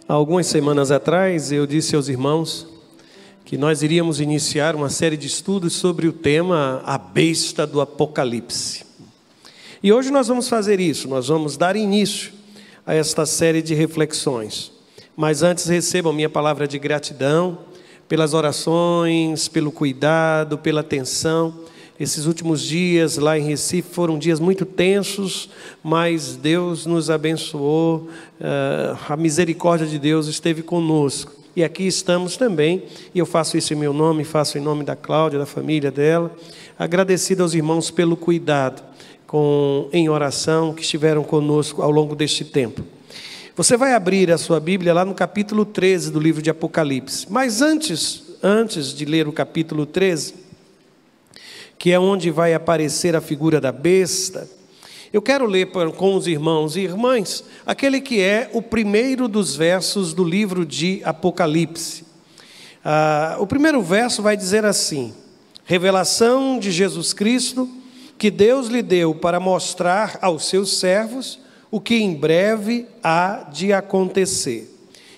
Há algumas semanas atrás, eu disse aos irmãos que nós iríamos iniciar uma série de estudos sobre o tema A Besta do Apocalipse. E hoje nós vamos fazer isso, nós vamos dar início a esta série de reflexões. Mas antes recebam minha palavra de gratidão pelas orações, pelo cuidado, pela atenção. Esses últimos dias lá em Recife foram dias muito tensos, mas Deus nos abençoou, a misericórdia de Deus esteve conosco. E aqui estamos também, e eu faço isso em meu nome, faço em nome da Cláudia, da família dela, agradecido aos irmãos pelo cuidado em oração que estiveram conosco ao longo deste tempo. Você vai abrir a sua Bíblia lá no capítulo 13 do livro de Apocalipse. Mas antes de ler o capítulo 13, que é onde vai aparecer a figura da besta, eu quero ler com os irmãos e irmãs aquele que é o primeiro dos versos do livro de Apocalipse. O primeiro verso vai dizer assim: revelação de Jesus Cristo, que Deus lhe deu para mostrar aos seus servos o que em breve há de acontecer.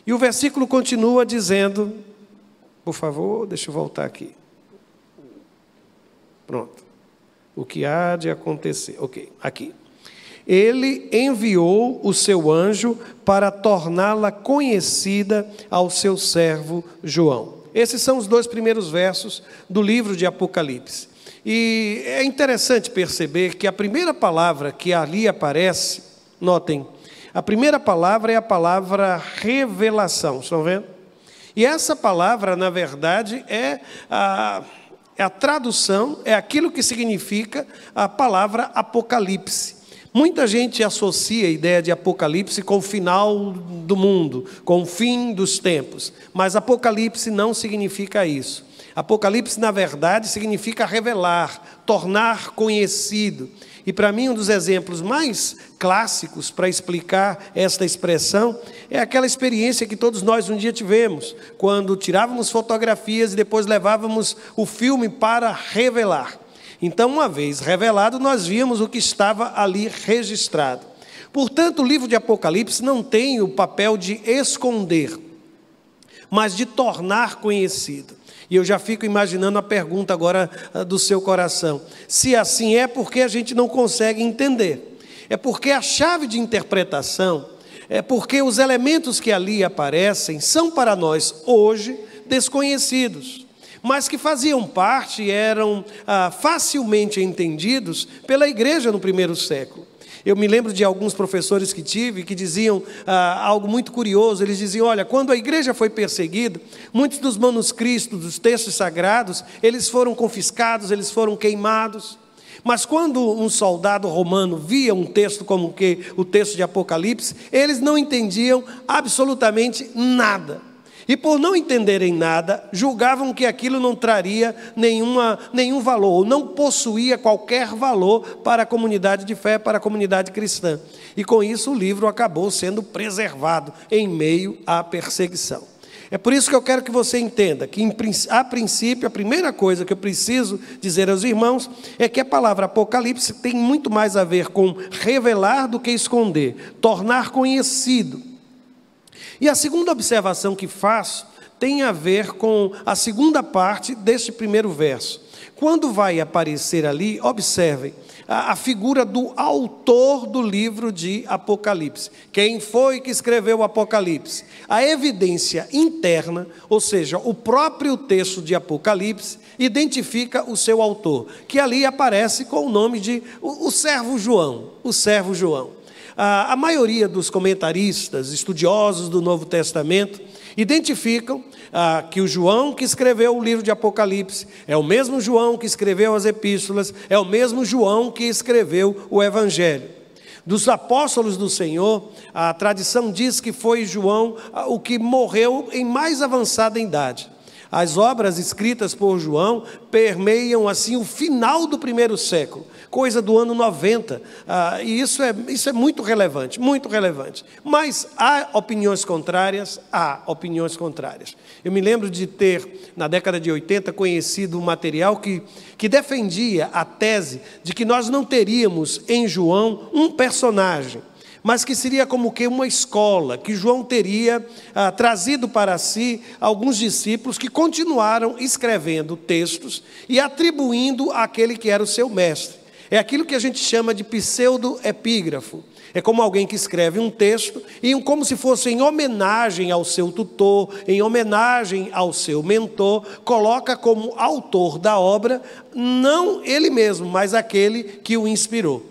E o versículo continua dizendo, por favor, deixa eu voltar aqui. Pronto. O que há de acontecer. Ok, aqui. Ele enviou o seu anjo para torná-la conhecida ao seu servo João. Esses são os dois primeiros versos do livro de Apocalipse. E é interessante perceber que a primeira palavra que ali aparece, notem, a primeira palavra é a palavra revelação, estão vendo? E essa palavra, na verdade, é a tradução, é aquilo que significa a palavra Apocalipse. Muita gente associa a ideia de Apocalipse com o final do mundo, com o fim dos tempos. Mas Apocalipse não significa isso. Apocalipse, na verdade, significa revelar, tornar conhecido. E para mim, um dos exemplos mais clássicos para explicar esta expressão é aquela experiência que todos nós um dia tivemos, quando tirávamos fotografias e depois levávamos o filme para revelar. Então, uma vez revelado, nós víamos o que estava ali registrado. Portanto, o livro de Apocalipse não tem o papel de esconder, mas de tornar conhecido. E eu já fico imaginando a pergunta agora do seu coração. Se assim é, por que a gente não consegue entender? É porque a chave de interpretação, é porque os elementos que ali aparecem são para nós hoje desconhecidos, mas que faziam parte e eram facilmente entendidos pela igreja no primeiro século. Eu me lembro de alguns professores que tive que diziam algo muito curioso. Eles diziam, olha, quando a igreja foi perseguida, muitos dos manuscritos, dos textos sagrados, eles foram confiscados, eles foram queimados. Mas quando um soldado romano via um texto como o texto de Apocalipse, eles não entendiam absolutamente nada. E por não entenderem nada, julgavam que aquilo não traria nenhum valor, ou não possuía qualquer valor para a comunidade de fé, para a comunidade cristã. E com isso o livro acabou sendo preservado em meio à perseguição. É por isso que eu quero que você entenda que, a princípio, a primeira coisa que eu preciso dizer aos irmãos é que a palavra Apocalipse tem muito mais a ver com revelar do que esconder, tornar conhecido. E a segunda observação que faço tem a ver com a segunda parte deste primeiro verso. Quando vai aparecer ali, observem, a figura do autor do livro de Apocalipse. Quem foi que escreveu o Apocalipse? A evidência interna, ou seja, o próprio texto de Apocalipse, identifica o seu autor, que ali aparece com o nome de o servo João, o servo João. A maioria dos comentaristas, estudiosos do Novo Testamento, identificam que o João que escreveu o livro de Apocalipse é o mesmo João que escreveu as epístolas, é o mesmo João que escreveu o Evangelho. Dos apóstolos do Senhor, a tradição diz que foi João o que morreu em mais avançada idade. As obras escritas por João permeiam assim o final do primeiro século, coisa do ano 90, e isso é muito relevante, muito relevante. Mas há opiniões contrárias, Eu me lembro de ter, na década de 80, conhecido um material que defendia a tese de que nós não teríamos em João um personagem, mas que seria como que uma escola, que João teria trazido para si alguns discípulos que continuaram escrevendo textos e atribuindo àquele que era o seu mestre. É aquilo que a gente chama de pseudo-epígrafo. É como alguém que escreve um texto e como se fosse em homenagem ao seu tutor, em homenagem ao seu mentor, coloca como autor da obra, não ele mesmo, mas aquele que o inspirou.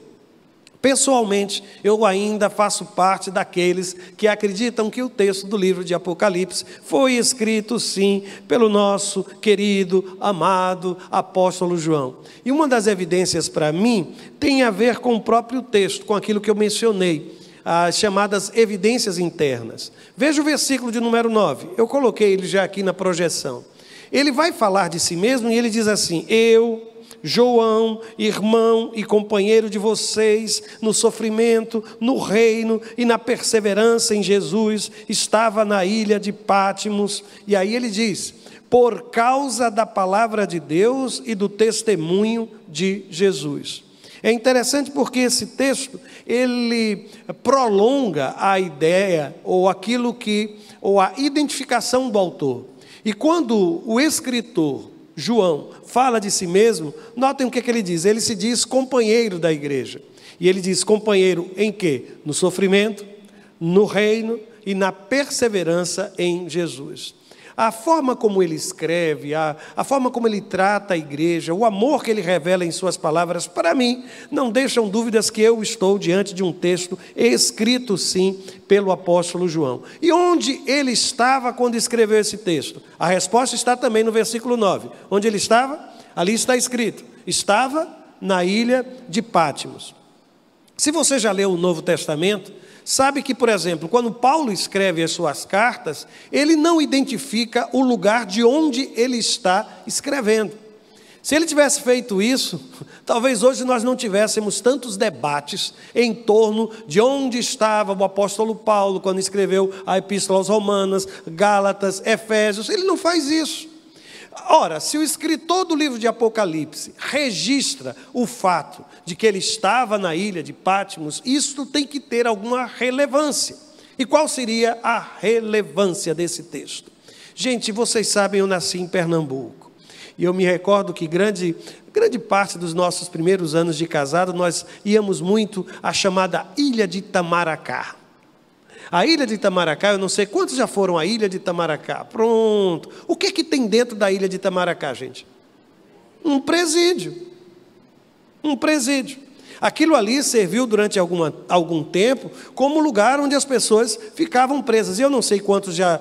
Pessoalmente, eu ainda faço parte daqueles que acreditam que o texto do livro de Apocalipse foi escrito, sim, pelo nosso querido, amado apóstolo João. E uma das evidências para mim tem a ver com o próprio texto, com aquilo que eu mencionei, as chamadas evidências internas. Veja o versículo de número 9, eu coloquei ele já aqui na projeção. Ele vai falar de si mesmo e ele diz assim: eu, João, irmão e companheiro de vocês no sofrimento, no reino e na perseverança em Jesus, estava na ilha de Pátimos. E aí ele diz: por causa da palavra de Deus e do testemunho de Jesus. É interessante porque esse texto, ele prolonga a ideia ou a identificação do autor. E quando o escritor João fala de si mesmo, notem o que ele diz. Ele se diz companheiro da igreja. E ele diz companheiro em quê? No sofrimento, no reino e na perseverança em Jesus. A forma como ele escreve, a forma como ele trata a igreja, o amor que ele revela em suas palavras, para mim, não deixam dúvidas que eu estou diante de um texto escrito, sim, pelo apóstolo João. E onde ele estava quando escreveu esse texto? A resposta está também no versículo 9. Onde ele estava? Ali está escrito: estava na ilha de Pátimos. Se você já leu o Novo Testamento, sabe que, por exemplo, quando Paulo escreve as suas cartas, ele não identifica o lugar de onde ele está escrevendo. Se ele tivesse feito isso, talvez hoje nós não tivéssemos tantos debates em torno de onde estava o apóstolo Paulo quando escreveu a Epístola aos Romanos, Gálatas, Efésios. Ele não faz isso. Ora, se o escritor do livro de Apocalipse registra o fato de que ele estava na ilha de Pátimos, isso tem que ter alguma relevância. E qual seria a relevância desse texto? Gente, vocês sabem, eu nasci em Pernambuco. E eu me recordo que grande parte dos nossos primeiros anos de casado, nós íamos muito à chamada Ilha de Itamaracá. A Ilha de Itamaracá, eu não sei quantos já foram à Ilha de Itamaracá. Pronto. O que tem dentro da Ilha de Itamaracá, gente? Um presídio. Um presídio. Aquilo ali serviu durante algum tempo como lugar onde as pessoas ficavam presas. E eu não sei quantos já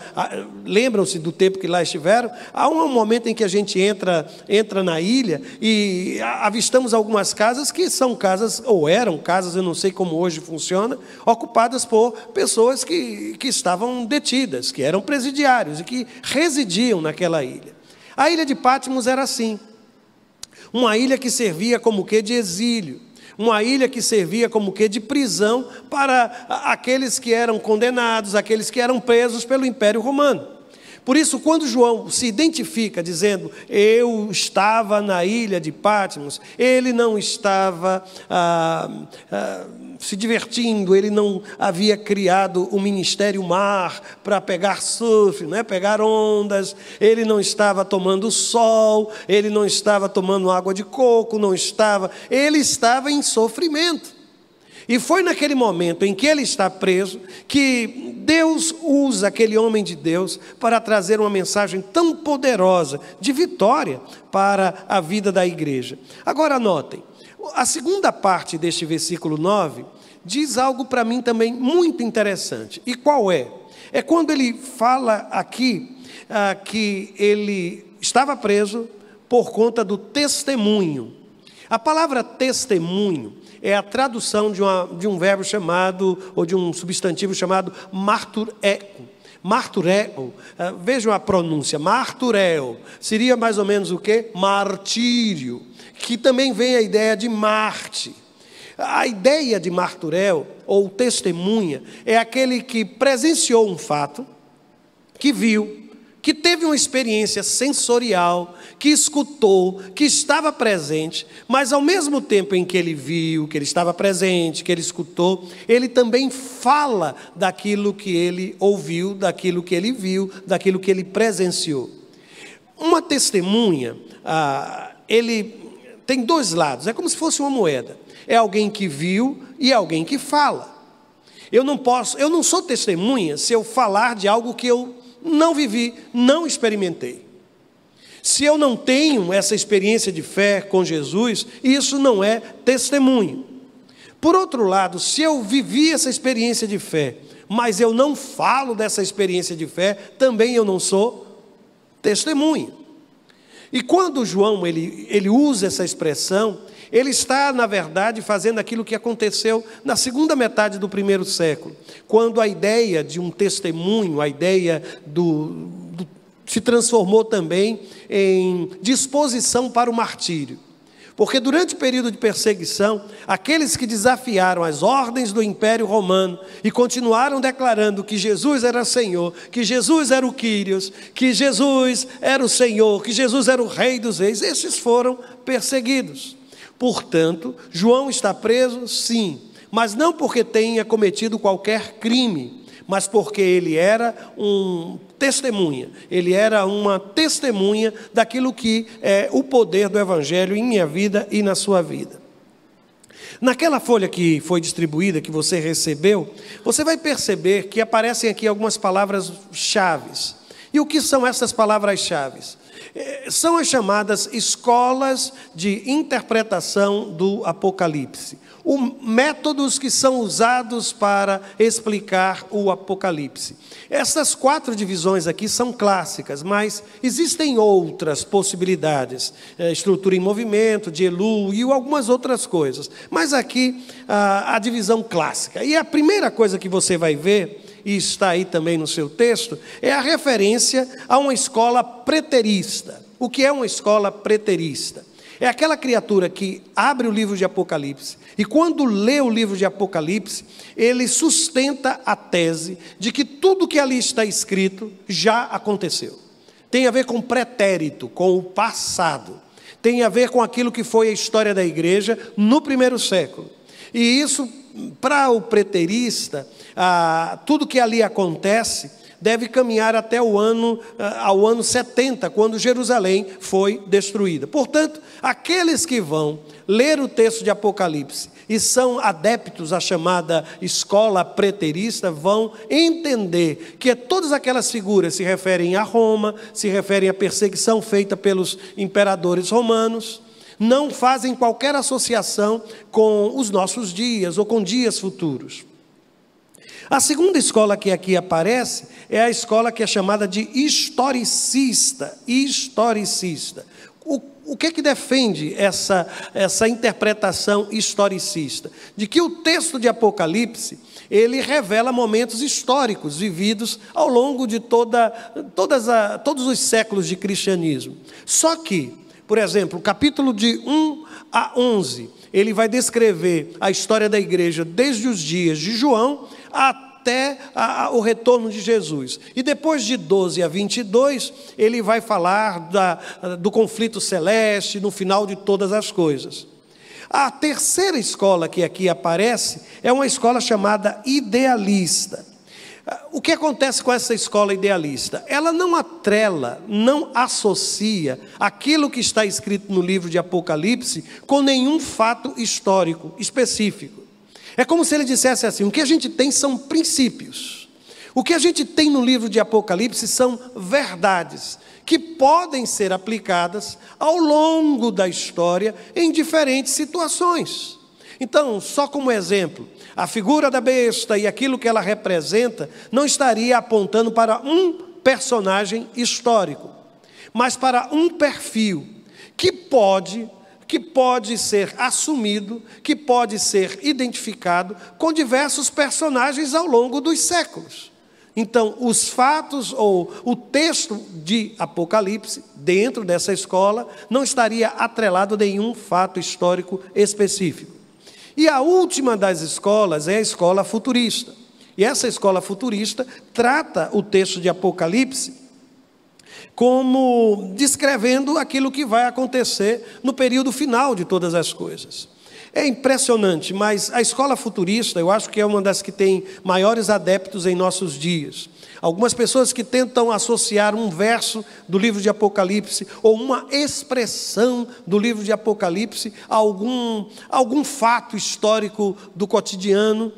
lembram-se do tempo que lá estiveram. Há um momento em que a gente entra na ilha e avistamos algumas casas que são casas, ou eram casas, eu não sei como hoje funciona, ocupadas por pessoas que estavam detidas, que eram presidiários e que residiam naquela ilha. A ilha de Pátimos era assim. Uma ilha que servia como que de exílio. Uma ilha que servia como que de prisão para aqueles que eram condenados, aqueles que eram presos pelo Império Romano. Por isso, quando João se identifica dizendo, eu estava na ilha de Pátimos, ele não estava se divertindo, ele não havia criado o Ministério Mar para pegar surf, pegar ondas, ele não estava tomando sol, ele não estava tomando água de coco, ele estava em sofrimento. E foi naquele momento em que ele está preso que Deus usa aquele homem de Deus para trazer uma mensagem tão poderosa de vitória para a vida da igreja. Agora notem, a segunda parte deste versículo 9 diz algo para mim também muito interessante. E qual é? É quando ele fala aqui que ele estava preso por conta do testemunho. A palavra testemunho é a tradução de um verbo chamado, ou de um substantivo chamado martureo. Martureo, vejam a pronúncia, martureo, seria mais ou menos o quê? Martírio, que também vem a ideia de Marte. A ideia de martureo, ou testemunha, é aquele que presenciou um fato, que viu, que teve uma experiência sensorial, que escutou, que estava presente, mas ao mesmo tempo em que ele viu, que ele estava presente, que ele escutou, ele também fala daquilo que ele ouviu, daquilo que ele viu, daquilo que ele presenciou. Uma testemunha, ele tem dois lados, é como se fosse uma moeda. É alguém que viu e alguém que fala. Eu não sou testemunha se eu falar de algo que eu não vivi, não experimentei. Se eu não tenho essa experiência de fé com Jesus, isso não é testemunho. Por outro lado, se eu vivi essa experiência de fé, mas eu não falo dessa experiência de fé, também eu não sou testemunha. E quando João ele usa essa expressão, ele está, na verdade, fazendo aquilo que aconteceu na segunda metade do primeiro século, quando a ideia de um testemunho, a ideia se transformou também em disposição para o martírio. Porque durante o período de perseguição, aqueles que desafiaram as ordens do Império Romano e continuaram declarando que Jesus era Senhor, que Jesus era o Quírios, que Jesus era o Senhor, que Jesus era o Rei dos Reis, esses foram perseguidos. Portanto, João está preso, sim, mas não porque tenha cometido qualquer crime, mas porque ele era ele era uma testemunha daquilo que é o poder do Evangelho em minha vida e na sua vida. Naquela folha que foi distribuída, que você recebeu, você vai perceber que aparecem aqui algumas palavras-chave. E o que são essas palavras-chave? São as chamadas escolas de interpretação do Apocalipse. Métodos que são usados para explicar o Apocalipse. Essas 4 divisões aqui são clássicas, mas existem outras possibilidades. Estrutura em movimento, de Elu e algumas outras coisas. Mas aqui a divisão clássica. E a primeira coisa que você vai ver, e está aí também no seu texto, é a referência a uma escola preterista. O que é uma escola preterista? É aquela criatura que abre o livro de Apocalipse e quando lê o livro de Apocalipse, ele sustenta a tese de que tudo que ali está escrito já aconteceu. Tem a ver com pretérito, com o passado. Tem a ver com aquilo que foi a história da igreja no primeiro século. E isso, para o preterista, tudo que ali acontece deve caminhar até ao ano 70, quando Jerusalém foi destruída. Portanto, aqueles que vão ler o texto de Apocalipse e são adeptos à chamada escola preterista, vão entender que todas aquelas figuras se referem a Roma, se referem à perseguição feita pelos imperadores romanos, não fazem qualquer associação com os nossos dias ou com dias futuros. A segunda escola que aqui aparece é a escola que é chamada de historicista. O que defende essa interpretação historicista? De que o texto de Apocalipse, ele revela momentos históricos vividos ao longo de todos os séculos de cristianismo. Só que, por exemplo, o capítulo de 1 a 11, ele vai descrever a história da igreja desde os dias de João até o retorno de Jesus. E depois de 12 a 22, ele vai falar do conflito celeste, no final de todas as coisas. A terceira escola que aqui aparece é uma escola chamada idealista. O que acontece com essa escola idealista? Ela não atrela, não associa aquilo que está escrito no livro de Apocalipse com nenhum fato histórico específico. É como se ele dissesse assim: o que a gente tem são princípios. O que a gente tem no livro de Apocalipse são verdades que podem ser aplicadas ao longo da história em diferentes situações. Então, só como exemplo, a figura da besta e aquilo que ela representa não estaria apontando para um personagem histórico, mas para um perfil que pode ser assumido, que pode ser identificado com diversos personagens ao longo dos séculos. Então, os fatos ou o texto de Apocalipse, dentro dessa escola, não estaria atrelado a nenhum fato histórico específico. E a última das escolas é a escola futurista. E essa escola futurista trata o texto de Apocalipse como descrevendo aquilo que vai acontecer no período final de todas as coisas. É impressionante, mas a escola futurista, eu acho que é uma das que tem maiores adeptos em nossos dias. Algumas pessoas que tentam associar um verso do livro de Apocalipse ou uma expressão do livro de Apocalipse a algum fato histórico do cotidiano,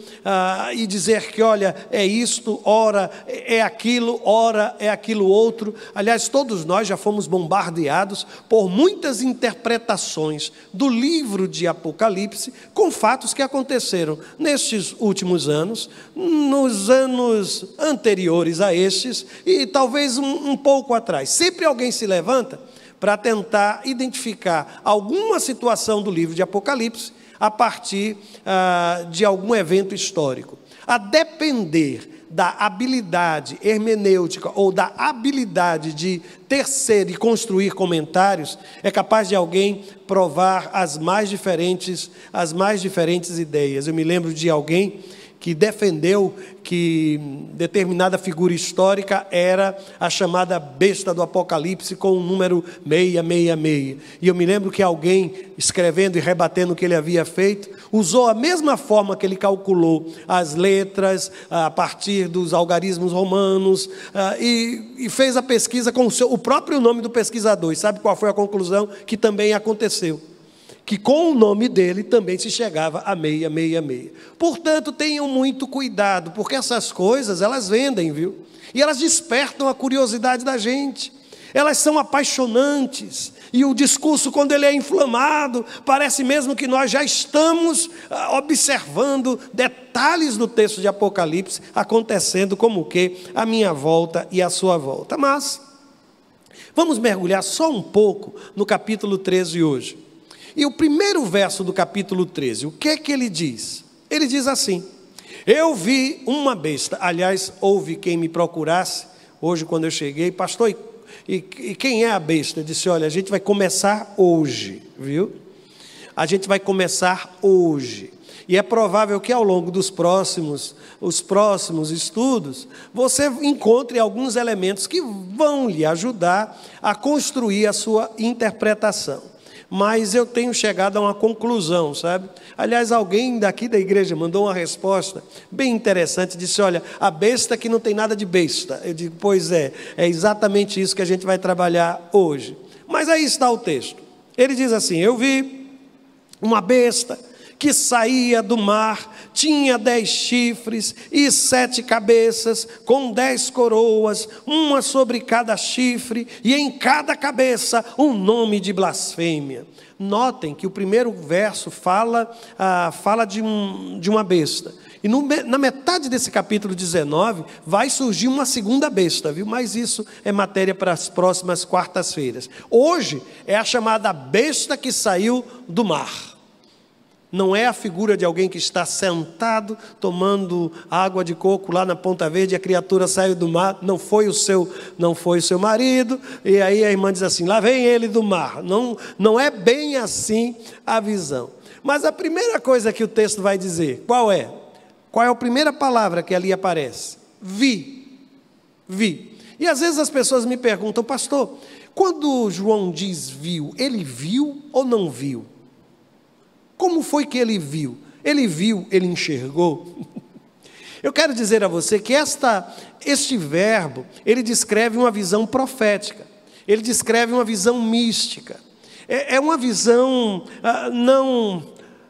e dizer que, olha, é isto, ora é aquilo outro. Aliás, todos nós já fomos bombardeados por muitas interpretações do livro de Apocalipse com fatos que aconteceram nestes últimos anos, nos anos anteriores a estes e talvez um pouco atrás. Sempre alguém se levanta para tentar identificar alguma situação do livro de Apocalipse a partir de algum evento histórico. A depender da habilidade hermenêutica ou da habilidade de tecer e construir comentários, é capaz de alguém provar as mais diferentes ideias. Eu me lembro de alguém que defendeu que determinada figura histórica era a chamada besta do Apocalipse com o número 666. E eu me lembro que alguém, escrevendo e rebatendo o que ele havia feito, usou a mesma forma que ele calculou as letras a partir dos algarismos romanos, e fez a pesquisa com o próprio nome do pesquisador. E sabe qual foi a conclusão? Que também aconteceu. Que com o nome dele também se chegava a 666. Portanto, tenham muito cuidado, porque essas coisas, elas vendem, viu? E elas despertam a curiosidade da gente. Elas são apaixonantes. E o discurso, quando ele é inflamado, parece mesmo que nós já estamos observando detalhes do texto de Apocalipse acontecendo como que a minha volta e a sua volta. Mas vamos mergulhar só um pouco no capítulo 13 hoje. E o primeiro verso do capítulo 13, o que é que ele diz? Ele diz assim: eu vi uma besta. Aliás, houve quem me procurasse hoje quando eu cheguei: pastor, e quem é a besta? Eu disse: olha, a gente vai começar hoje, viu? A gente vai começar hoje. E é provável que ao longo dos próximos estudos, você encontre alguns elementos que vão lhe ajudar a construir a sua interpretação. Mas eu tenho chegado a uma conclusão, sabe? Aliás, alguém daqui da igreja mandou uma resposta bem interessante, disse: olha, a besta que não tem nada de besta. Eu digo: pois é exatamente isso que a gente vai trabalhar hoje. Mas aí está o texto. Ele diz assim: eu vi uma besta que saía do mar, tinha 10 chifres e 7 cabeças, com 10 coroas, uma sobre cada chifre, e em cada cabeça um nome de blasfêmia. Notem que o primeiro verso fala de uma besta. E na metade desse capítulo 19, vai surgir uma segunda besta, viu? Mas isso é matéria para as próximas quartas-feiras. Hoje é a chamada besta que saiu do mar. Não é a figura de alguém que está sentado tomando água de coco lá na Ponta Verde e a criatura saiu do mar. Não foi o seu marido. E aí a irmã diz assim: lá vem ele do mar. Não é bem assim a visão. Mas a primeira coisa que o texto vai dizer, qual é? Qual é a primeira palavra que ali aparece? Vi. E às vezes as pessoas me perguntam: pastor, quando João diz viu, ele viu ou não viu? Como foi que ele viu? Ele viu, ele enxergou? Eu quero dizer a você que este verbo, ele descreve uma visão profética. Ele descreve uma visão mística. É uma visão,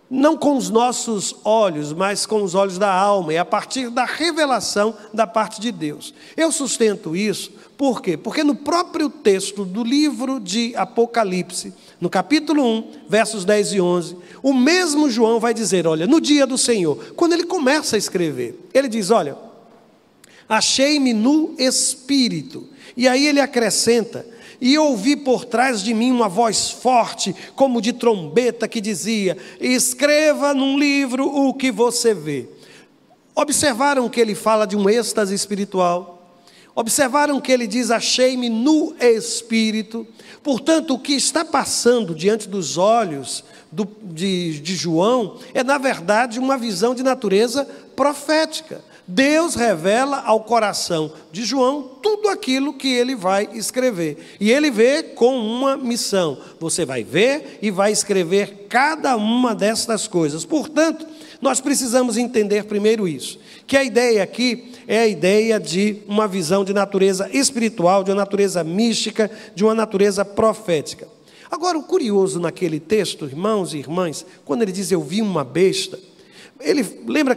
não com os nossos olhos, mas com os olhos da alma. É a partir da revelação da parte de Deus. Eu sustento isso, por quê? Porque no próprio texto do livro de Apocalipse, no capítulo 1, versos 10 e 11, o mesmo João vai dizer: olha, no dia do Senhor, quando ele começa a escrever, ele diz: olha, achei-me no Espírito. E aí ele acrescenta: e ouvi por trás de mim uma voz forte, como de trombeta, que dizia: escreva num livro o que você vê. Observaram que ele fala de um êxtase espiritual? Observaram que ele diz: achei-me no Espírito? Portanto, o que está passando diante dos olhos de João é, na verdade, uma visão de natureza profética. Deus revela ao coração de João tudo aquilo que ele vai escrever. E ele vê com uma missão. Você vai ver e vai escrever cada uma destas coisas. Portanto, nós precisamos entender primeiro isso. Que a ideia aqui é a ideia de uma visão de natureza espiritual, de uma natureza mística, de uma natureza profética. Agora, o curioso naquele texto, irmãos e irmãs, quando ele diz, eu vi uma besta, ele lembra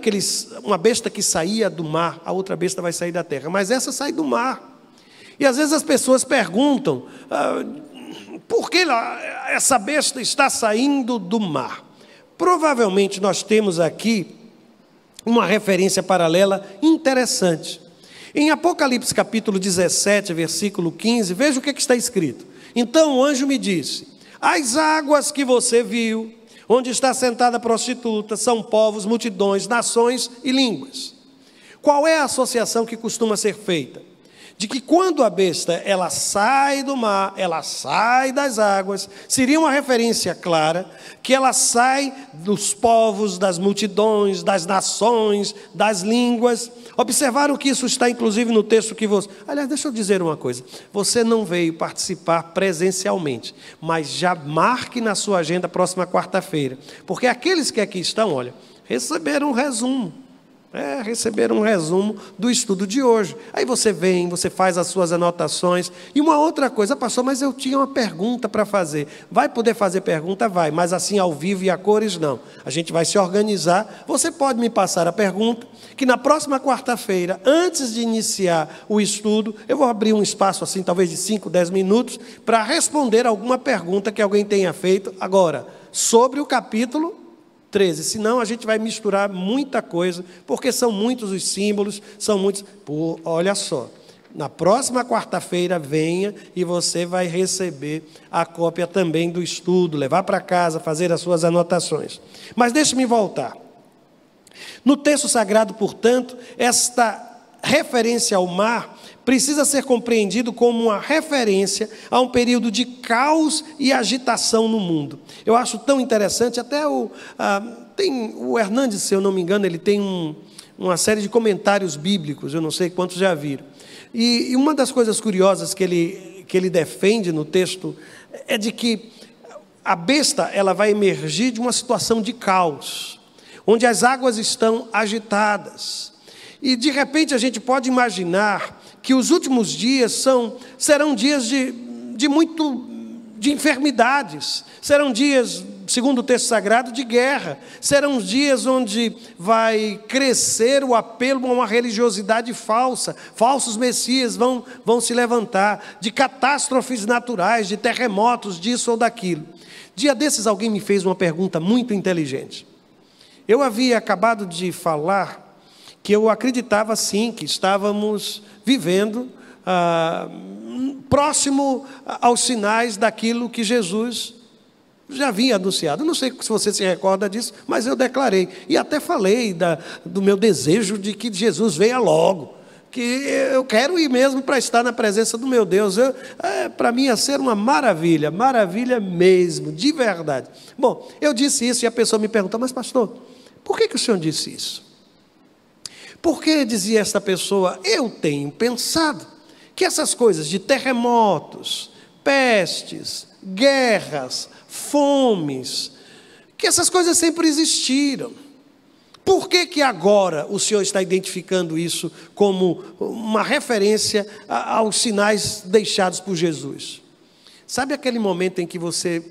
uma besta que saía do mar, a outra besta vai sair da terra, mas essa sai do mar. E às vezes as pessoas perguntam, por que essa besta está saindo do mar? Provavelmente nós temos aqui uma referência paralela interessante. Em Apocalipse capítulo 17, versículo 15, veja o que está escrito. Então o anjo me disse, as águas que você viu, onde está sentada a prostituta, são povos, multidões, nações e línguas. Qual é a associação que costuma ser feita? De que quando a besta ela sai do mar, ela sai das águas, seria uma referência clara que ela sai dos povos, das multidões, das nações, das línguas. Observaram que isso está inclusive no texto que você... Aliás, deixa eu dizer uma coisa. Você não veio participar presencialmente, mas já marque na sua agenda a próxima quarta-feira. Porque aqueles que aqui estão, olha, receberam um resumo. Receberam um resumo do estudo de hoje. Aí você vem, você faz as suas anotações. E uma outra coisa, pastor, mas eu tinha uma pergunta para fazer. Vai poder fazer pergunta? Vai, mas assim ao vivo e a cores não. A gente vai se organizar. Você pode me passar a pergunta, que na próxima quarta-feira, antes de iniciar o estudo, eu vou abrir um espaço assim, talvez de 5, 10 minutos, para responder alguma pergunta que alguém tenha feito agora, sobre o capítulo 13, senão a gente vai misturar muita coisa, porque são muitos os símbolos, são muitos... olha só, na próxima quarta-feira venha e você vai receber a cópia também do estudo, levar para casa, fazer as suas anotações. Mas deixe-me voltar. No texto sagrado, portanto, esta referência ao mar precisa ser compreendido como uma referência a um período de caos e agitação no mundo. Eu acho tão interessante, até tem o Hernandes, se eu não me engano, ele tem uma série de comentários bíblicos, eu não sei quantos já viram. E uma das coisas curiosas que ele defende no texto é de que a besta ela vai emergir de uma situação de caos, onde as águas estão agitadas. E de repente a gente pode imaginar que os últimos dias serão dias de enfermidades, serão dias, segundo o texto sagrado, de guerra, serão dias onde vai crescer o apelo a uma religiosidade falsa, falsos messias vão se levantar, de catástrofes naturais, de terremotos, disso ou daquilo. Dia desses alguém me fez uma pergunta muito inteligente. Eu havia acabado de falar que eu acreditava sim, que estávamos vivendo próximo aos sinais daquilo que Jesus já havia anunciado. Eu não sei se você se recorda disso, mas eu declarei, e até falei do meu desejo de que Jesus venha logo, que eu quero ir mesmo para estar na presença do meu Deus. Para mim ia ser uma maravilha, maravilha mesmo, de verdade. Bom, eu disse isso e a pessoa me perguntou, mas pastor, por que o senhor disse isso? Porque, dizia esta pessoa, eu tenho pensado que essas coisas de terremotos, pestes, guerras, fomes, que essas coisas sempre existiram. Por que agora o senhor está identificando isso como uma referência aos sinais deixados por Jesus? Sabe aquele momento em que você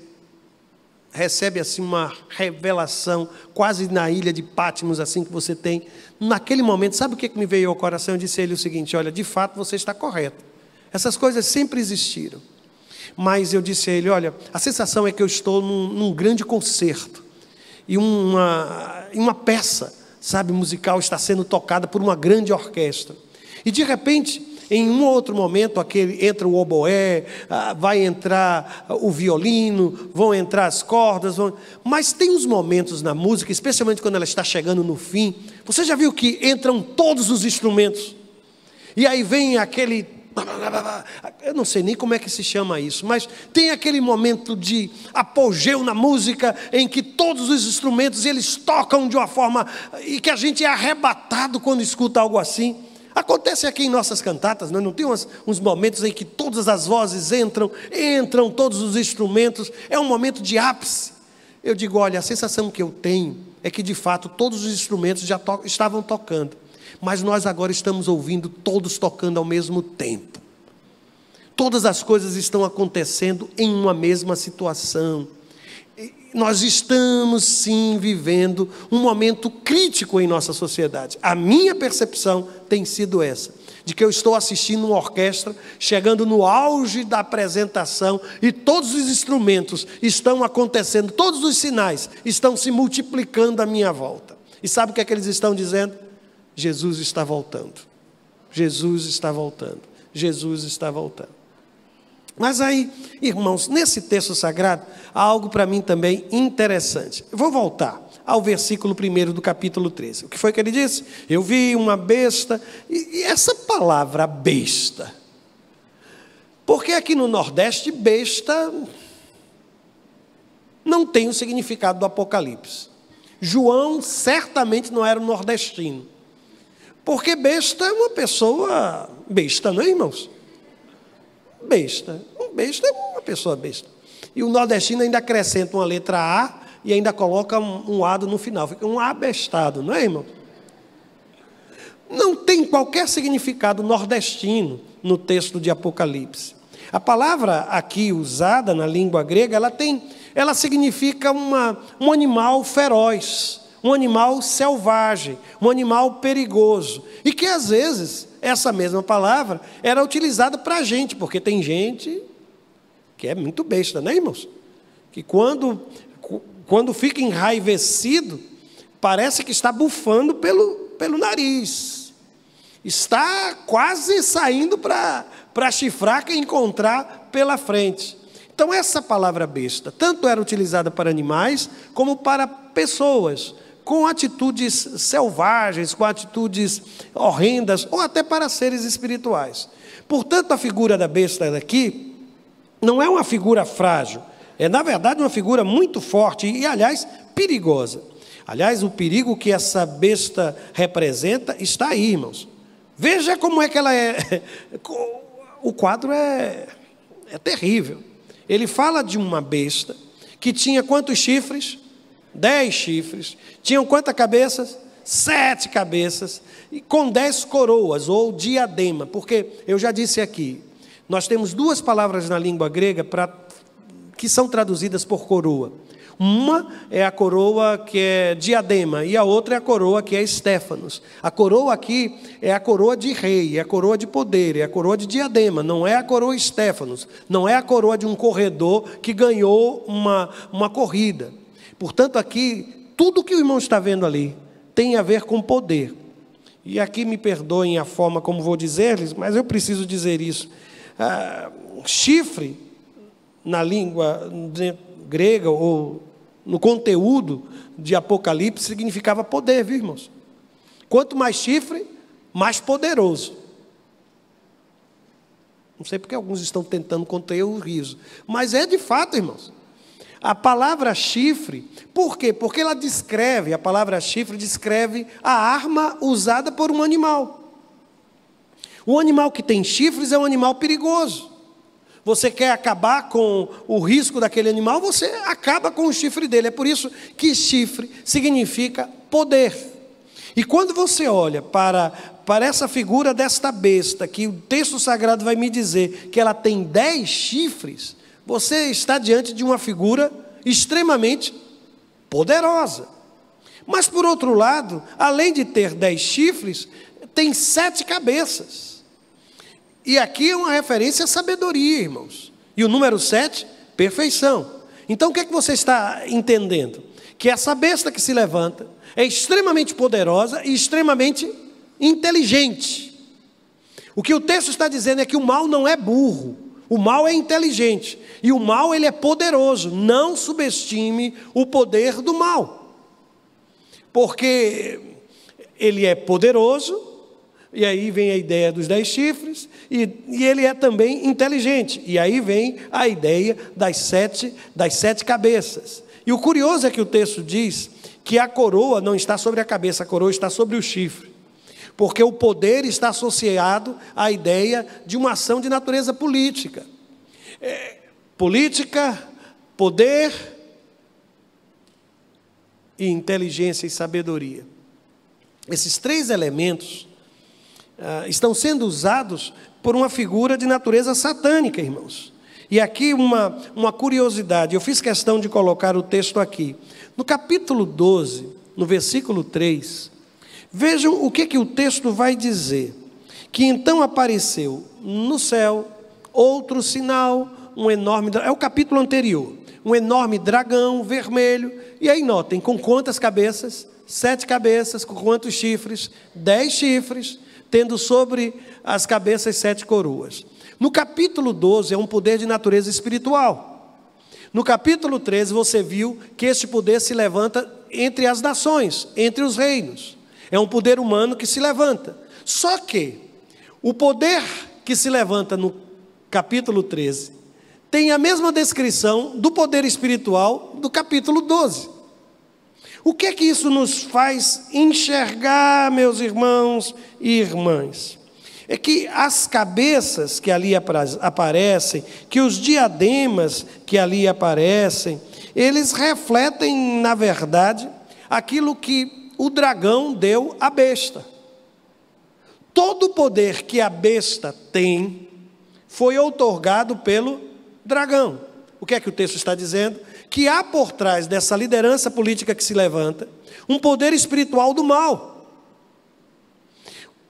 recebe assim uma revelação, quase na ilha de Patmos, assim que você tem, naquele momento, sabe o que me veio ao coração? Eu disse a ele o seguinte, olha, de fato você está correto, essas coisas sempre existiram, mas eu disse a ele, olha, a sensação é que eu estou num grande concerto, e uma peça, sabe, musical está sendo tocada por uma grande orquestra, e de repente, em um outro momento, entra o oboé, vai entrar o violino, vão entrar as cordas, mas tem uns momentos na música, especialmente quando ela está chegando no fim, você já viu que entram todos os instrumentos, e aí vem aquele, eu não sei nem como é que se chama isso, mas tem aquele momento de apogeu na música, em que todos os instrumentos, e eles tocam de uma forma e que a gente é arrebatado quando escuta algo assim. Acontece aqui em nossas cantatas, não tem uns momentos em que todas as vozes entram todos os instrumentos, é um momento de ápice. Eu digo, olha, a sensação que eu tenho é que de fato todos os instrumentos já estavam tocando, mas nós agora estamos ouvindo todos tocando ao mesmo tempo. Todas as coisas estão acontecendo em uma mesma situação. Nós estamos sim vivendo um momento crítico em nossa sociedade. A minha percepção tem sido essa, de que eu estou assistindo uma orquestra, chegando no auge da apresentação, e todos os instrumentos estão acontecendo, todos os sinais estão se multiplicando à minha volta. E sabe o que é que eles estão dizendo? Jesus está voltando. Jesus está voltando. Jesus está voltando. Mas aí, irmãos, nesse texto sagrado, há algo para mim também interessante. Eu vou voltar ao versículo 1 do capítulo 13. O que foi que ele disse? Eu vi uma besta, e essa palavra besta, porque aqui no Nordeste, besta não tem o significado do Apocalipse. João certamente não era um nordestino, porque besta é uma pessoa besta, não é, irmãos? Besta. Um besta é uma pessoa besta. E o nordestino ainda acrescenta uma letra A e ainda coloca um ado no final. Fica um abestado, não é, irmão? Não tem qualquer significado nordestino no texto de Apocalipse. A palavra aqui usada na língua grega, ela significa um animal feroz, um animal selvagem, um animal perigoso. E que às vezes essa mesma palavra era utilizada para a gente, porque tem gente que é muito besta, né, irmãos? Que quando fica enraivecido, parece que está bufando pelo nariz. Está quase saindo para chifrar quem encontrar pela frente. Então essa palavra besta, tanto era utilizada para animais, como para pessoas, com atitudes selvagens, com atitudes horrendas, ou até para seres espirituais. Portanto, a figura da besta daqui não é uma figura frágil, é, na verdade, uma figura muito forte e, aliás, perigosa. Aliás, o perigo que essa besta representa está aí, irmãos. Veja como é que ela é. O quadro é terrível. Ele fala de uma besta que tinha quantos chifres? 10 chifres. Tinham quantas cabeças? 7 cabeças. E com 10 coroas, ou diadema. Porque, eu já disse aqui, nós temos 2 palavras na língua grega que são traduzidas por coroa. Uma é a coroa que é diadema, e a outra é a coroa que é Stéfanos. A coroa aqui é a coroa de rei, é a coroa de poder, é a coroa de diadema, não é a coroa Stéfanos, não é a coroa de um corredor que ganhou uma corrida. Portanto, aqui, tudo que o irmão está vendo ali tem a ver com poder. E aqui me perdoem a forma como vou dizer-lhes, mas eu preciso dizer isso. Chifre, na língua grega, ou no conteúdo de Apocalipse, significava poder, viu, irmãos? Quanto mais chifre, mais poderoso. Não sei porque alguns estão tentando conter o riso, mas é de fato, irmãos. A palavra chifre, por quê? Porque a palavra chifre descreve a arma usada por um animal. O animal que tem chifres é um animal perigoso. Você quer acabar com o risco daquele animal, você acaba com o chifre dele. É por isso que chifre significa poder. E quando você olha para essa figura desta besta, que o texto sagrado vai me dizer que ela tem 10 chifres, você está diante de uma figura extremamente poderosa. Mas, por outro lado, além de ter 10 chifres, tem 7 cabeças. E aqui é uma referência à sabedoria, irmãos. E o número 7, perfeição. Então, o que é que você está entendendo? Que essa besta que se levanta é extremamente poderosa e extremamente inteligente. O que o texto está dizendo é que o mal não é burro. O mal é inteligente. E o mal, ele é poderoso. Não subestime o poder do mal. Porque ele é poderoso. E aí vem a ideia dos 10 chifres, e ele é também inteligente. E aí vem a ideia das sete cabeças. E o curioso é que o texto diz que a coroa não está sobre a cabeça, a coroa está sobre o chifre. Porque o poder está associado à ideia de uma ação de natureza política. Política, poder e inteligência e sabedoria. Esses três elementos estão sendo usados por uma figura de natureza satânica, irmãos. E aqui uma curiosidade, eu fiz questão de colocar o texto aqui. No capítulo 12, no versículo 3, vejam o que o texto vai dizer. Que então apareceu no céu outro sinal, um enorme... É o capítulo anterior. Um enorme dragão vermelho. E aí notem, com quantas cabeças? 7 cabeças. Com quantos chifres? 10 chifres. Tendo sobre as cabeças 7 coroas. No capítulo 12 é um poder de natureza espiritual. No capítulo 13 você viu que este poder se levanta entre as nações, entre os reinos. É um poder humano que se levanta. Só que o poder que se levanta no capítulo 13 tem a mesma descrição do poder espiritual do capítulo 12. O que é que isso nos faz enxergar, meus irmãos e irmãs? É que as cabeças que ali aparecem, que os diademas que ali aparecem, eles refletem, na verdade, aquilo que o dragão deu à besta. Todo o poder que a besta tem foi outorgado pelo dragão. O que é que o texto está dizendo? Que há por trás dessa liderança política que se levanta um poder espiritual do mal.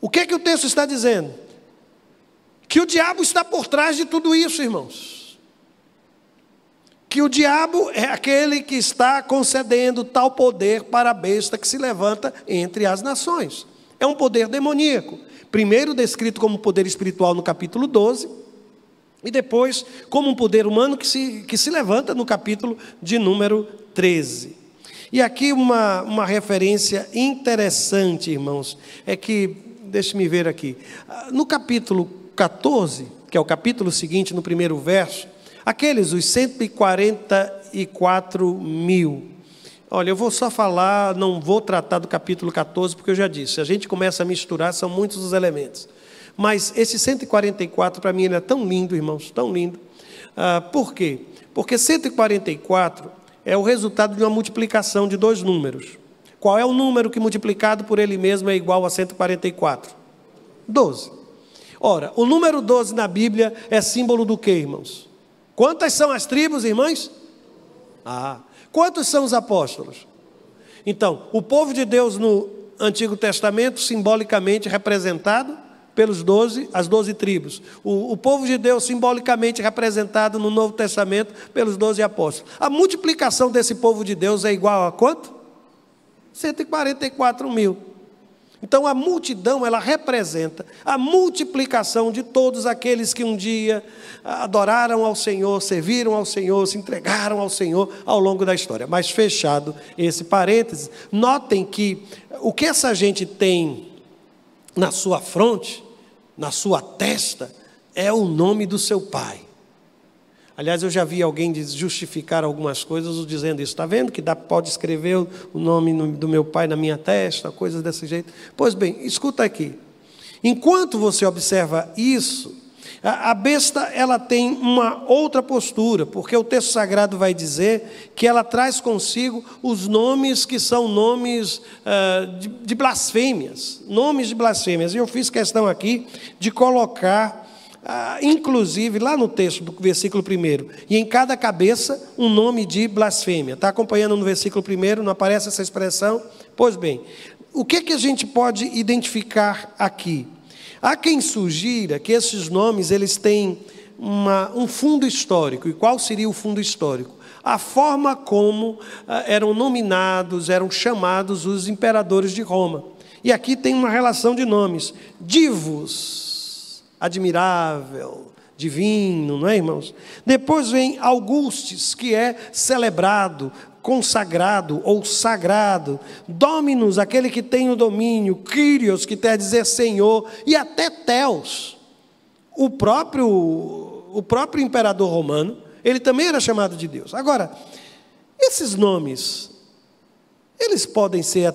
O que é que o texto está dizendo? Que o diabo está por trás de tudo isso, irmãos. Que o diabo é aquele que está concedendo tal poder para a besta que se levanta entre as nações. É um poder demoníaco. Primeiro descrito como poder espiritual no capítulo 12, e depois como um poder humano que se levanta no capítulo de número 13. E aqui uma referência interessante, irmãos, é que, deixe-me ver aqui, no capítulo 14, que é o capítulo seguinte, no primeiro verso, aqueles, os 144 mil. Olha, eu vou só falar, não vou tratar do capítulo 14, porque eu já disse, a gente começa a misturar, são muitos os elementos. Mas esse 144, para mim, ele é tão lindo, irmãos, tão lindo. Por quê? Porque 144 é o resultado de uma multiplicação de 2 números. Qual é o número que multiplicado por ele mesmo é igual a 144? 12. Ora, o número 12 na Bíblia é símbolo do quê, irmãos? Quantas são as tribos, irmãs? Quantos são os apóstolos? Então, o povo de Deus no Antigo Testamento, simbolicamente representado pelos 12, as 12 tribos. O povo de Deus, simbolicamente representado no Novo Testamento, pelos 12 apóstolos. A multiplicação desse povo de Deus é igual a quanto? 144 mil. Então, a multidão, ela representa a multiplicação de todos aqueles que um dia adoraram ao Senhor, serviram ao Senhor, se entregaram ao Senhor ao longo da história. Mas fechado esse parêntese, notem que o que essa gente tem na sua fronte, na sua testa, é o nome do seu pai. Aliás, eu já vi alguém justificar algumas coisas dizendo isso. Está vendo que pode escrever o nome do meu pai na minha testa, coisas desse jeito? Pois bem, escuta aqui. Enquanto você observa isso, a besta ela tem uma outra postura, porque o texto sagrado vai dizer que ela traz consigo os nomes que são nomes de blasfêmias. Nomes de blasfêmias. E eu fiz questão aqui de colocar... inclusive lá no texto do versículo 1, e em cada cabeça um nome de blasfêmia. Está acompanhando no versículo 1, não aparece essa expressão? Pois bem, o que a gente pode identificar aqui? Há quem sugira que esses nomes eles têm um fundo histórico. E qual seria o fundo histórico? A forma como eram nominados, eram chamados os imperadores de Roma. E aqui tem uma relação de nomes. Divos, admirável, divino, não é, irmãos? Depois vem Augustus, que é celebrado, consagrado ou sagrado. Dominus, aquele que tem o domínio. Kyrios, que quer dizer Senhor. E até Theos, o próprio imperador romano, ele também era chamado de Deus. Agora, Esses nomes, eles podem ser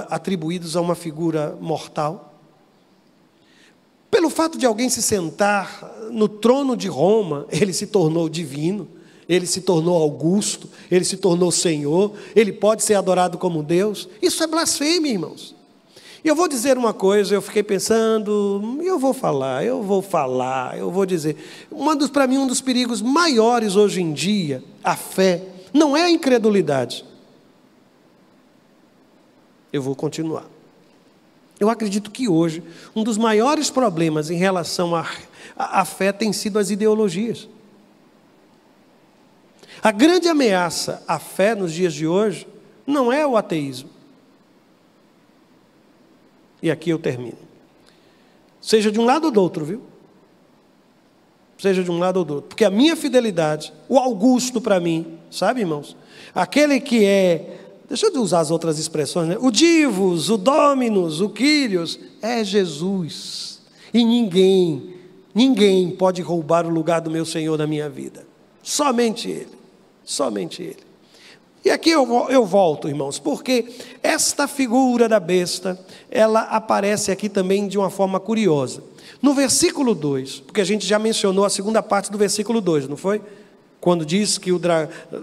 atribuídos a uma figura mortal? Pelo fato de alguém se sentar no trono de Roma, ele se tornou divino, ele se tornou Augusto, ele se tornou Senhor, ele pode ser adorado como Deus? Isso é blasfêmia, irmãos. E eu vou dizer uma coisa, eu fiquei pensando, eu vou dizer. Para mim, um dos perigos maiores hoje em dia, a fé, não é a incredulidade. Eu vou continuar. Eu acredito que hoje, um dos maiores problemas em relação à fé tem sido as ideologias. A grande ameaça à fé nos dias de hoje não é o ateísmo. E aqui eu termino. Seja de um lado ou do outro, viu? Seja de um lado ou do outro. Porque a minha fidelidade, o Augusto para mim, sabe, irmãos? Aquele que é, deixa eu usar as outras expressões, né? O Divus, o Dominus, o Kyrios, é Jesus. E ninguém pode roubar o lugar do meu Senhor na minha vida. Somente Ele. Somente Ele. E aqui eu volto, irmãos, porque esta figura da besta, ela aparece aqui também de uma forma curiosa. No versículo 2, porque a gente já mencionou a segunda parte do versículo 2, não foi? Quando diz que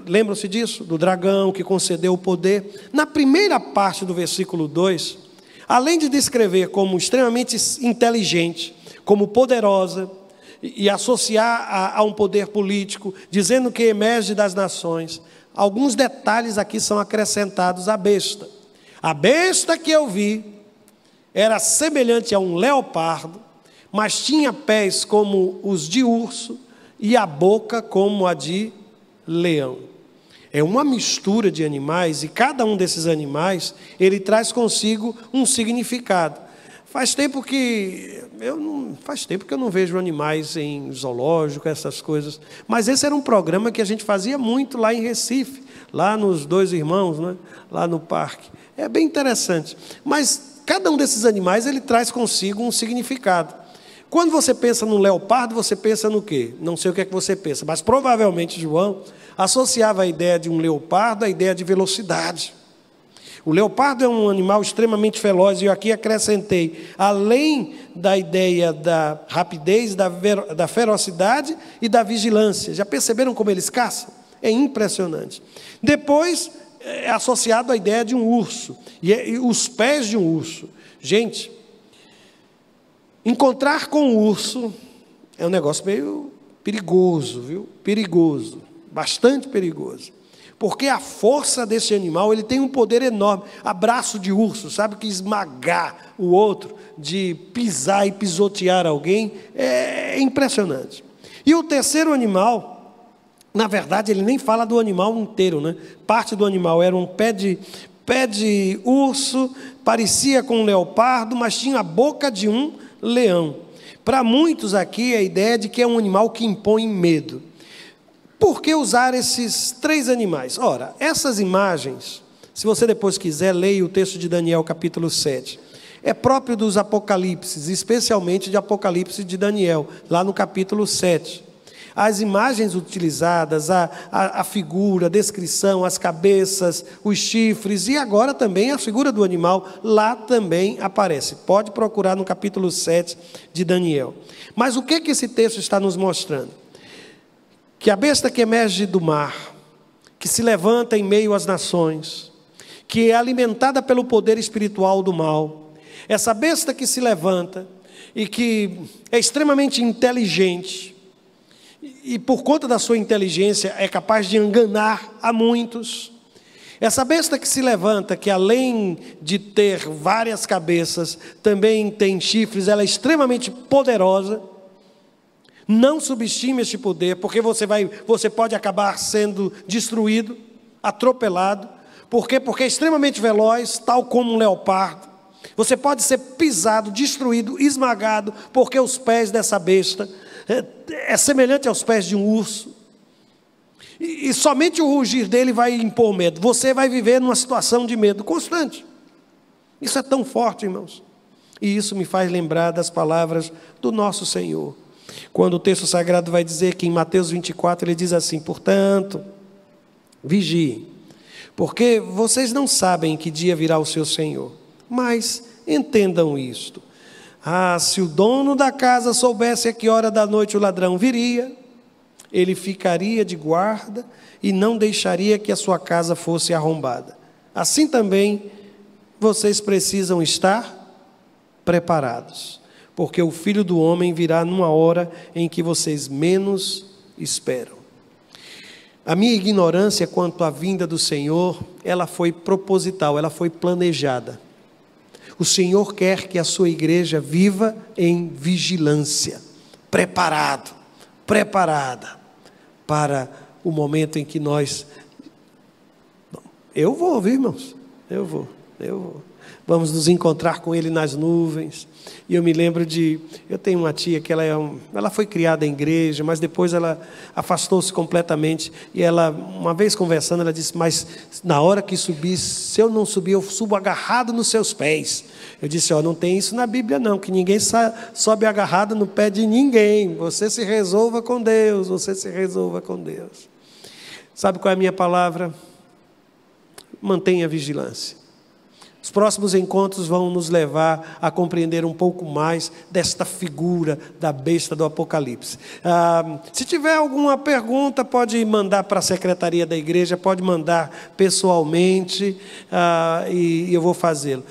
lembram-se disso? Do dragão que concedeu o poder. Na primeira parte do versículo 2, além de descrever como extremamente inteligente, como poderosa, e associar a um poder político, dizendo que emerge das nações, alguns detalhes aqui são acrescentados à besta. A besta que eu vi era semelhante a um leopardo, mas tinha pés como os de urso e a boca como a de leão. É uma mistura de animais e cada um desses animais, ele traz consigo um significado. Faz tempo que eu não vejo animais em zoológico, essas coisas. Mas esse era um programa que a gente fazia muito lá em Recife, lá nos Dois Irmãos, né? Lá no parque. É bem interessante. Mas cada um desses animais, ele traz consigo um significado. Quando você pensa no leopardo, você pensa no quê? Não sei o que é que você pensa, mas provavelmente João associava a ideia de um leopardo à ideia de velocidade. O leopardo é um animal extremamente veloz, e eu aqui acrescentei, além da ideia da rapidez, da ferocidade e da vigilância. Já perceberam como eles caçam? É impressionante. Depois, é associado à ideia de um urso, e os pés de um urso. Gente, encontrar com um urso é um negócio meio perigoso, viu? Perigoso, bastante perigoso. Porque a força desse animal, ele tem um poder enorme. Abraço de urso, sabe, que esmagar o outro, de pisar e pisotear alguém, é impressionante. E o terceiro animal, na verdade, ele nem fala do animal inteiro, né? Parte do animal era um pé de urso, parecia com um leopardo, mas tinha a boca de um leão. Para muitos aqui, a ideia de que é um animal que impõe medo. Por que usar esses três animais? Ora, essas imagens, se você depois quiser, leia o texto de Daniel, capítulo 7. É próprio dos Apocalipses, especialmente de Apocalipse de Daniel, lá no capítulo 7. As imagens utilizadas, a figura, a descrição, as cabeças, os chifres, e agora também a figura do animal, lá também aparece. Pode procurar no capítulo 7 de Daniel. Mas o que esse texto está nos mostrando? Que a besta que emerge do mar, que se levanta em meio às nações, que é alimentada pelo poder espiritual do mal, essa besta que se levanta e que é extremamente inteligente, e por conta da sua inteligência é capaz de enganar a muitos, essa besta que se levanta, que além de ter várias cabeças, também tem chifres, ela é extremamente poderosa. Não subestime este poder, porque você pode acabar sendo destruído, atropelado. Por quê? Porque é extremamente veloz, tal como um leopardo. Você pode ser pisado, destruído, esmagado, porque os pés dessa besta é semelhante aos pés de um urso. E somente o rugir dele vai impor medo. Você vai viver numa situação de medo constante. Isso é tão forte, irmãos. E isso me faz lembrar das palavras do nosso Senhor. Quando o texto sagrado vai dizer que em Mateus 24, ele diz assim: portanto, vigiem, porque vocês não sabem que dia virá o seu Senhor. Mas entendam isto: se o dono da casa soubesse a que hora da noite o ladrão viria, ele ficaria de guarda e não deixaria que a sua casa fosse arrombada. Assim também vocês precisam estar preparados, porque o Filho do Homem virá numa hora em que vocês menos esperam. A minha ignorância quanto à vinda do Senhor, ela foi proposital, ela foi planejada. O Senhor quer que a sua igreja viva em vigilância, preparada para o momento em que eu vou ouvir, irmãos, eu vou. Vamos nos encontrar com Ele nas nuvens. E eu me lembro eu tenho uma tia que ela foi criada em igreja, mas depois ela afastou-se completamente. E ela, uma vez conversando, ela disse: mas na hora que subir, se eu não subir, eu subo agarrado nos seus pés. Eu disse: não tem isso na Bíblia não, que ninguém sobe agarrado no pé de ninguém. Você se resolva com Deus, Sabe qual é a minha palavra? Mantenha vigilância. Os próximos encontros vão nos levar a compreender um pouco mais desta figura da besta do Apocalipse. Se tiver alguma pergunta, pode mandar para a secretaria da igreja, pode mandar pessoalmente, e eu vou fazê-lo.